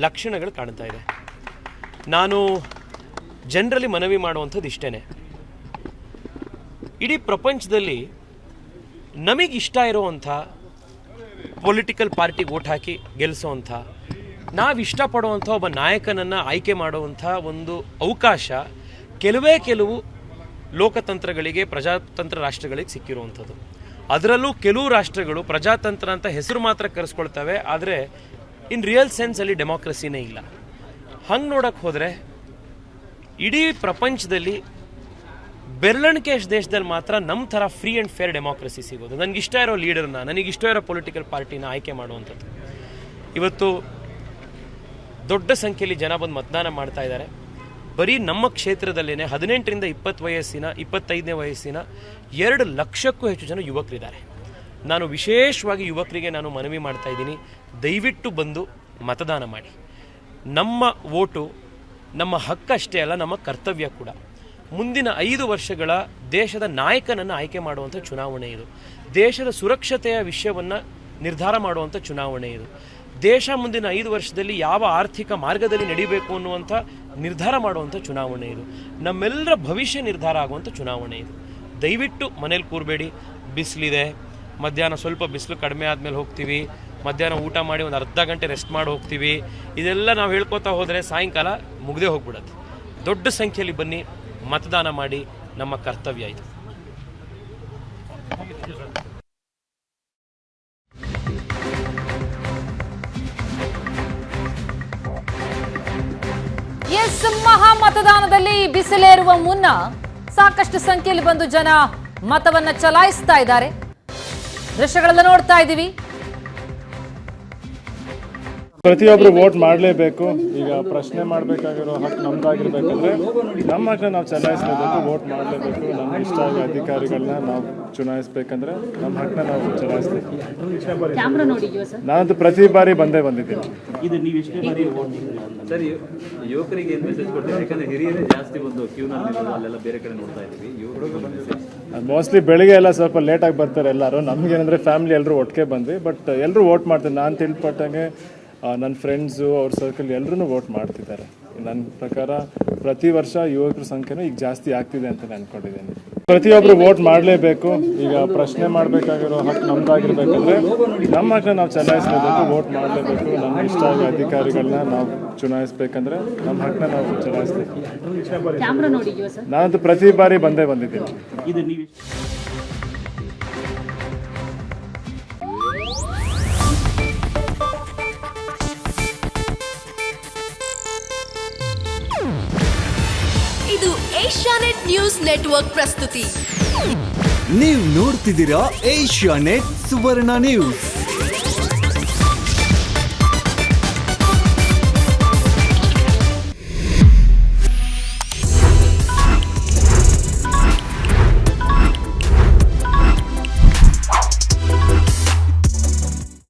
ಲಕ್ಷಣಗಳು ಕಾಣ್ತಾ ಇದೆ. ನಾನು ಜನರಲ್ಲಿ ಮನವಿ ಮಾಡುವಂಥದ್ದು ಇಷ್ಟೇ, ಇಡೀ ಪ್ರಪಂಚದಲ್ಲಿ ನಮಗಿಷ್ಟ ಇರುವಂಥ ಪೊಲಿಟಿಕಲ್ ಪಾರ್ಟಿಗೆ ಓಟ್ ಹಾಕಿ ಗೆಲ್ಲಿಸೋವಂಥ, ನಾವು ಇಷ್ಟಪಡುವಂಥ ಒಬ್ಬ ನಾಯಕನನ್ನು ಆಯ್ಕೆ ಮಾಡುವಂಥ ಒಂದು ಅವಕಾಶ ಕೆಲವು ಲೋಕತಂತ್ರಗಳಿಗೆ, ಪ್ರಜಾತಂತ್ರ ರಾಷ್ಟ್ರಗಳಿಗೆ ಸಿಕ್ಕಿರುವಂಥದ್ದು. ಅದರಲ್ಲೂ ಕೆಲವು ರಾಷ್ಟ್ರಗಳು ಪ್ರಜಾತಂತ್ರ ಅಂತ ಹೆಸರು ಮಾತ್ರ ಕರೆಸ್ಕೊಳ್ತವೆ, ಆದರೆ ಇನ್ ರಿಯಲ್ ಸೆನ್ಸಲ್ಲಿ ಡೆಮೋಕ್ರಸಿನೇ ಇಲ್ಲ. ಹಂಗೆ ನೋಡೋಕ್ಕೆ ಹೋದರೆ ಇಡೀ ಪ್ರಪಂಚದಲ್ಲಿ ಬೆರಳಿಕೆ ದೇಶದಲ್ಲಿ ಮಾತ್ರ ನಮ್ಮ ಥರ ಫ್ರೀ ಆ್ಯಂಡ್ ಫೇರ್ ಡೆಮೋಕ್ರಸಿ ಸಿಗೋದು. ನನಗಿಷ್ಟ ಇರೋ ಲೀಡರ್ನ, ನನಗಿಷ್ಟ ಇರೋ ಪೊಲಿಟಿಕಲ್ ಪಾರ್ಟಿನ ಆಯ್ಕೆ ಮಾಡುವಂಥದ್ದು. ಇವತ್ತು ದೊಡ್ಡ ಸಂಖ್ಯೆಯಲ್ಲಿ ಜನ ಬಂದು ಮತದಾನ ಮಾಡ್ತಾ ಇದ್ದಾರೆ. ಬರೀ ನಮ್ಮ ಕ್ಷೇತ್ರದಲ್ಲೇ 18ರಿಂದ 25ನೇ ವಯಸ್ಸಿನ 2 ಲಕ್ಷಕ್ಕೂ ಹೆಚ್ಚು ಜನ ಯುವಕರಿದ್ದಾರೆ. ನಾನು ವಿಶೇಷವಾಗಿ ಯುವಕರಿಗೆ ನಾನು ಮನವಿ ಮಾಡ್ತಾ ಇದ್ದೀನಿ, ದಯವಿಟ್ಟು ಬಂದು ಮತದಾನ ಮಾಡಿ. ನಮ್ಮ ವೋಟು ನಮ್ಮ ಹಕ್ಕಷ್ಟೇ ಅಲ್ಲ, ನಮ್ಮ ಕರ್ತವ್ಯ ಕೂಡ. ಮುಂದಿನ 5 ವರ್ಷಗಳ ದೇಶದ ನಾಯಕನನ್ನು ಆಯ್ಕೆ ಮಾಡುವಂಥ ಚುನಾವಣೆ ಇದು. ದೇಶದ ಸುರಕ್ಷತೆಯ ವಿಷಯವನ್ನು ನಿರ್ಧಾರ ಮಾಡುವಂಥ ಚುನಾವಣೆ ಇದು. ದೇಶ ಮುಂದಿನ 5 ವರ್ಷದಲ್ಲಿ ಯಾವ ಆರ್ಥಿಕ ಮಾರ್ಗದಲ್ಲಿ ನಡೀಬೇಕು ಅನ್ನುವಂಥ ನಿರ್ಧಾರ ಮಾಡುವಂಥ ಚುನಾವಣೆ ಇದು. ನಮ್ಮೆಲ್ಲರ ಭವಿಷ್ಯ ನಿರ್ಧಾರ ಆಗುವಂಥ ಚುನಾವಣೆ ಇದು. ದಯವಿಟ್ಟು ಮನೇಲಿ ಕೂರಬೇಡಿ. ಬಿಸಿಲಿದೆ, ಮಧ್ಯಾಹ್ನ ಸ್ವಲ್ಪ ಬಿಸಿಲು ಕಡಿಮೆ ಆದಮೇಲೆ ಹೋಗ್ತೀವಿ, ಮಧ್ಯಾಹ್ನ ಊಟ ಮಾಡಿ ಒಂದು ಅರ್ಧ ಗಂಟೆ ರೆಸ್ಟ್ ಮಾಡಿ ಹೋಗ್ತೀವಿ. ಇದೆಲ್ಲ ನಾವು ಹೇಳ್ಕೊತಾ ಹೋದರೆ ಸಾಯಂಕಾಲ ಮುಗ್ದೇ ಹೋಗ್ಬಿಡುತ್ತೆ. ದೊಡ್ಡ ಸಂಖ್ಯೆಯಲ್ಲಿ ಬನ್ನಿ, ಮತದಾನ ಮಾಡಿ, ನಮ್ಮ ಕರ್ತವ್ಯ ಇದು. ಎಸ್, ಮಹಾ ಮತದಾನದಲ್ಲಿ ಬಿಸಿಲೇರುವ ಮುನ್ನ ಸಾಕಷ್ಟು ಸಂಖ್ಯೆಯಲ್ಲಿ ಬಂದು ಜನ ಮತವನ್ನ ಚಲಾಯಿಸ್ತಾ ಇದ್ದಾರೆ. ದೃಶ್ಯಗಳೆಲ್ಲ ನೋಡ್ತಾ ಇದ್ದೀವಿ. ಪ್ರತಿಯೊಬ್ಬರು ವೋಟ್ ಮಾಡಲೇಬೇಕು. ಈಗ ಪ್ರಶ್ನೆ ಮಾಡಬೇಕಾಗಿರೋ ಹಕ್ಕು ನಮ್ದಾಗಿರ್ಬೇಕಂದ್ರೆ ನಮ್ಮ ಹಕ್ಕನ್ನ ನಾವು ಚಲಾಯಿಸಲೇಬೇಕು, ವೋಟ್ ಮಾಡಲೇಬೇಕು. ನಮ್ಗೆ ಇಷ್ಟ ಆಗಿ ಅಧಿಕಾರಿಗಳನ್ನ ನಾವು ಚುನಾಯಿಸ್ಬೇಕಂದ್ರೆ ನಮ್ಮ ಹಕ್ಕನ್ನ ನಾವು ಚಲಾಯಿಸಬೇಕು. ನಾನಂತೂ ಪ್ರತಿ ಬಾರಿ ಬಂದಿದ್ದೀನಿ. ಇದು ನೀವು ಎಷ್ಟೇ ಬಾರಿ ಸರ್ ಯುವಕರಿಗೆ ಏನು ಮೆಸೇಜ್ ಕೊಡ್ತೀವಿ? ಯಾಕಂದ್ರೆ ಹಿರಿಯರೇ ಜಾಸ್ತಿ ಬಂದು ಕ್ಯೂನಲ್ಲಿ ಅಲ್ಲೆಲ್ಲ ಬೇರೆ ಕಡೆ ನೋಡ್ತಾ ಇದ್ದೀವಿ. ಯುವಕರಿಗೆ ಮೋಸ್ಟ್ಲಿ ಬೆಳಿಗ್ಗೆ ಎಲ್ಲ ಸ್ವಲ್ಪ ಲೇಟಾಗಿ ಬರ್ತಾರೆ ಎಲ್ಲರೂ. ನಮಗೇನಂದರೆ ಫ್ಯಾಮಿಲಿ ಎಲ್ಲರೂ ಒಟ್ಟಿಗೆ ಬಂದ್ವಿ, ಬಟ್ ಎಲ್ಲರೂ ವೋಟ್ ಮಾಡ್ತಾರೆ. ನಾನು ತಿಳ್ಪಟ್ಟಂಗೆ ನನ್ನ ಫ್ರೆಂಡ್ಸು ಅವ್ರ ಸರ್ಕಲ್ ಎಲ್ಲರೂ ವೋಟ್ ಮಾಡ್ತಿದ್ದಾರೆ. ನನ್ನ ಪ್ರಕಾರ ಪ್ರತಿ ವರ್ಷ ಯುವಕರ ಸಂಖ್ಯೆನೂ ಈಗ ಜಾಸ್ತಿ ಆಗ್ತಿದೆ ಅಂತ ನಾನು ಅನ್ಕೊಂಡಿದ್ದೀನಿ. ಪ್ರತಿಯೊಬ್ಬರು ವೋಟ್ ಮಾಡಲೇಬೇಕು. ಈಗ ಪ್ರಶ್ನೆ ಮಾಡಬೇಕಾಗಿರೋ ಹಕ್ಕು ನಮ್ದಾಗಿರ್ಬೇಕಂದ್ರೆ ನಮ್ಮ ಹಕ್ಕನ್ನ ನಾವು ಚಲಾಯಿಸಲೇಬೇಕು, ವೋಟ್ ಮಾಡಲೇಬೇಕು. ನಮ್ಗೆ ಇಷ್ಟ ಆಗಿ ಅಧಿಕಾರಿಗಳನ್ನ ನಾವು ಚುನಾಯಿಸ್ಬೇಕಂದ್ರೆ ನಮ್ಮ ಹಕ್ಕನ್ನ ನಾವು ಚಲಾಯಿಸಬೇಕು. ನಾನಂತೂ ಪ್ರತಿ ಬಾರಿ ಬಂದಿದ್ದೀನಿ. ಇದು ನೀವು ಇದು ಏಷ್ಯಾನೆಟ್ ನ್ಯೂಸ್ ನೆಟ್ವರ್ಕ್ ಪ್ರಸ್ತುತಿ. ನೀವು ನೋಡ್ತಿದ್ದೀರಾ ಏಷ್ಯಾನೆಟ್ ಸುವರ್ಣ ನ್ಯೂಸ್.